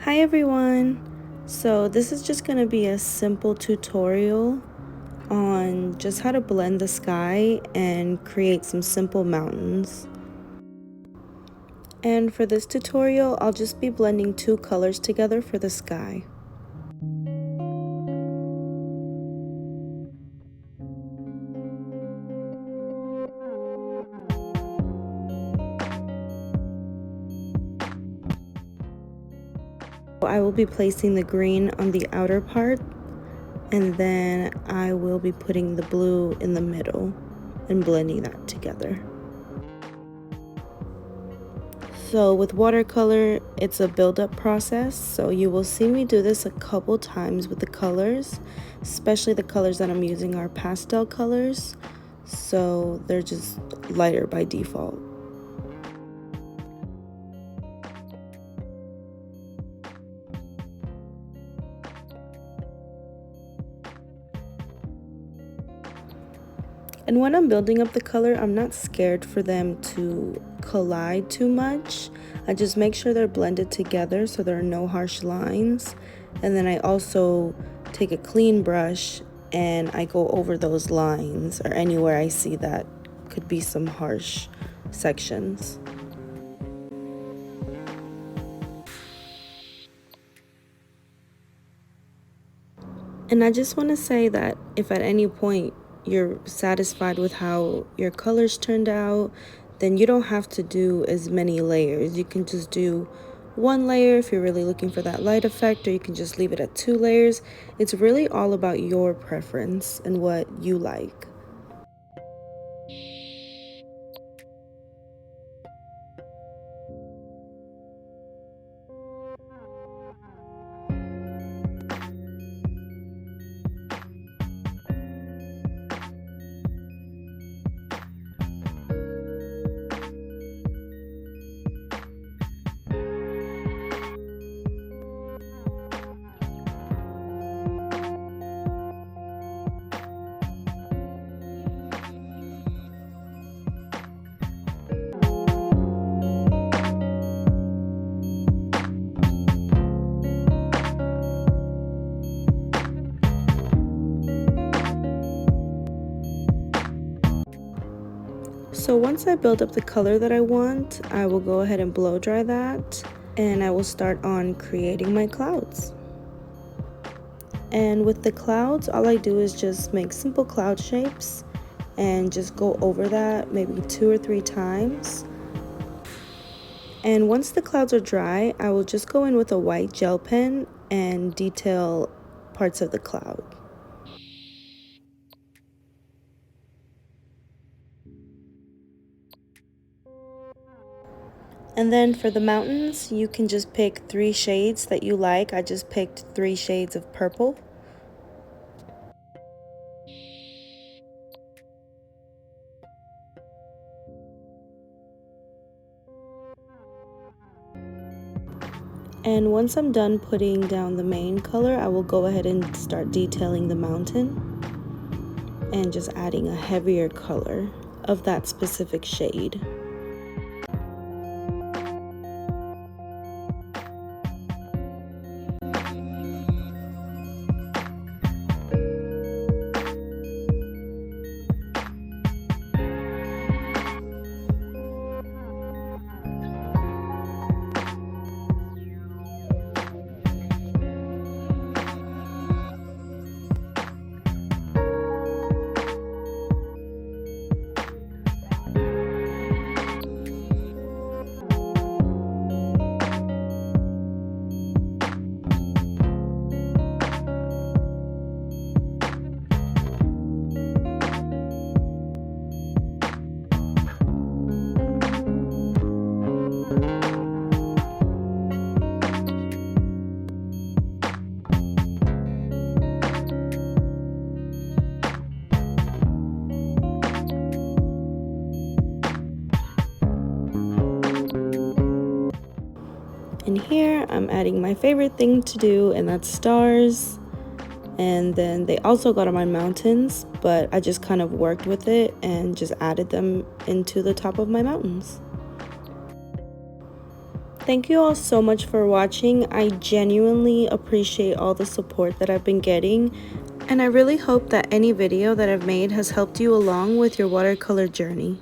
Hi everyone! So this is just going to be a simple tutorial on just how to blend the sky and create some simple mountains. And for this tutorial, I'll just be blending two colors together for the sky. I will be placing the green on the outer part, and then I will be putting the blue in the middle and blending that together. So with watercolor, it's a build-up process, so you will see me do this a couple times with the colors, especially the colors that I'm using are pastel colors, so they're just lighter by default. And when I'm building up the color, I'm not scared for them to collide too much. I just make sure they're blended together so there are no harsh lines. And then I also take a clean brush and I go over those lines or anywhere I see that could be some harsh sections. And I just want to say that if at any point you're satisfied with how your colors turned out, then you don't have to do as many layers. You can just do one layer if you're really looking for that light effect, or you can just leave it at 2 layers. It's really all about your preference and what you like. So once I build up the color that I want, I will go ahead and blow dry that, and I will start on creating my clouds. And with the clouds, all I do is just make simple cloud shapes and just go over that maybe 2 or 3 times. And once the clouds are dry, I will just go in with a white gel pen and detail parts of the cloud. And then for the mountains, you can just pick 3 shades that you like. I just picked 3 shades of purple. And once I'm done putting down the main color, I will go ahead and start detailing the mountain and just adding a heavier color of that specific shade. And here I'm adding my favorite thing to do, and that's stars. And then they also got on my mountains, but I just kind of worked with it and just added them into the top of my mountains. Thank you all so much for watching. I genuinely appreciate all the support that I've been getting, and I really hope that any video that I've made has helped you along with your watercolor journey.